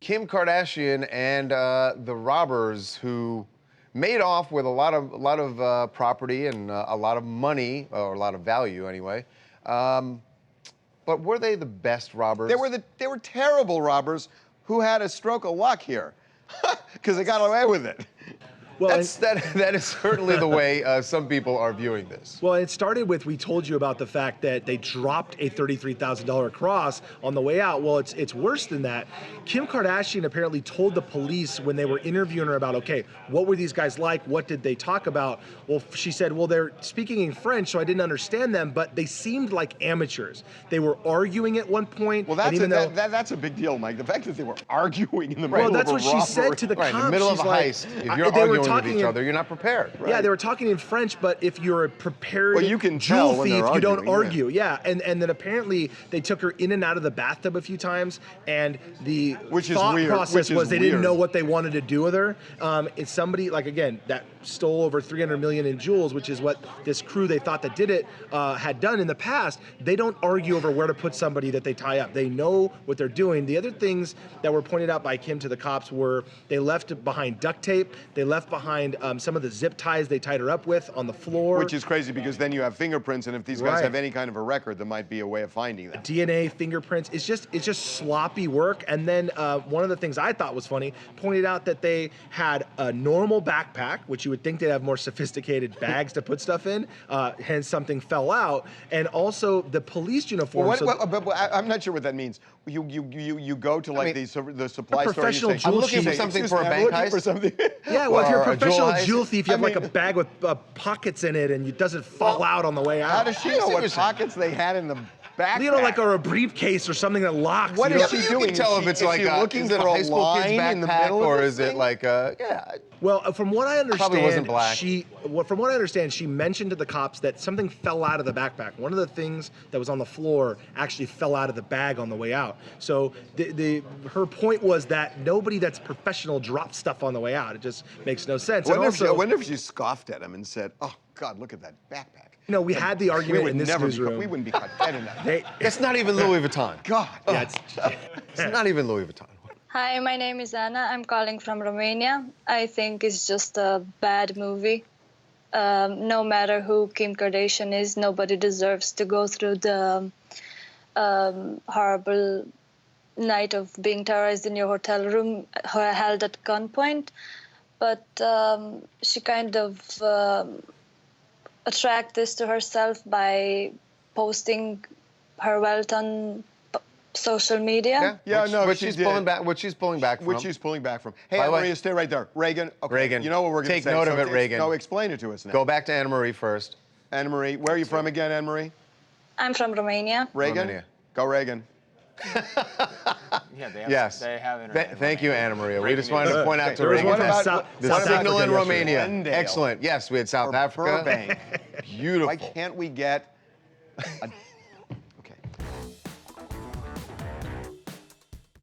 Kim Kardashian and the robbers who made off with a lot of property and a lot of money, or a lot of value anyway. But were they the best robbers? They were terrible robbers who had a stroke of luck here, because they got away with it. Well, that is certainly the way some people are viewing this. Well, it started with, we told you about the fact that they dropped a $33,000 cross on the way out. Well, it's worse than that. Kim Kardashian apparently told the police when they were interviewing her about, okay, what were these guys like? What did they talk about? Well, she said, well, they're speaking in French, so I didn't understand them, but they seemed like amateurs. They were arguing at one point. Well, that's a big deal, Mike. The fact that they were arguing in the middle well, that's of a what robbery. she said to the cops. Right, in the middle of a heist, if you're arguing with each other, you're not prepared. Right? Yeah, they were talking in French, but if you're a prepared well, you can jewel thief, you don't arguing, argue. Yeah, and then apparently they took her in and out of the bathtub a few times, and the thought process was they didn't know what they wanted to do with her. It's somebody, like, again, that stole over $300 million in jewels, which is what this crew they thought that did it had done in the past. They don't argue over where to put somebody that they tie up. They know what they're doing. The other things that were pointed out by Kim to the cops were they left behind duct tape. They left behind some of the zip ties they tied her up with on the floor. Which is crazy, because then you have fingerprints, and if these guys have any kind of a record, there might be a way of finding them. DNA, fingerprints, it's just sloppy work. And then one of the things I thought was funny, pointed out that they had a normal backpack, which you would think they'd have more sophisticated bags to put stuff in, hence something fell out, and also the police uniform. But I'm not sure what that means. You go to, like, the supply store. Professional jewel I'm looking for something for a bank heist. Yeah, well, if you're a professional jewel thief, you have like a bag with pockets in it, and it doesn't fall out on the way out. How does she know what pockets they had in the backpack? You know, like a briefcase or something that locks. What is she doing? You can tell if it's like looking for a high school kid's in the backpack, middle or of is it like yeah. Well, from what I understand, probably wasn't black. From what I understand, she mentioned to the cops that something fell out of the backpack. One of the things that was on the floor actually fell out of the bag on the way out. So her point was that nobody that's professional drops stuff on the way out. It just makes no sense. I wonder if she scoffed at him and said, "Oh God, look at that backpack." You know, we had the argument in this newsroom. We wouldn't be caught dead enough. It's not even Louis Vuitton. God. Yeah, it's not even Louis Vuitton. Hi, my name is Anna. I'm calling from Romania. I think it's just a bad movie. No matter who Kim Kardashian is, nobody deserves to go through the horrible night of being terrorized in your hotel room, held at gunpoint. But she kind of attract this to herself by posting her wealth on social media. Which she's pulling back from. Hey, Anna Maria, stay right there. Reagan. Okay. Reagan. You know what we're going to say. Take note of it, Reagan. No, explain it to us now. Go back to Anna Marie first. Anna Marie, where are you from again, Anna Marie? I'm from Romania. Reagan. Romania. Go Reagan. Yeah, they have internet. Thank you, Anna Maria. We just wanted to point out to Reagan. Reagan What the signal in Romania. Glendale. Excellent. Yes, we had South Africa. Burbank. Beautiful. Why can't we get a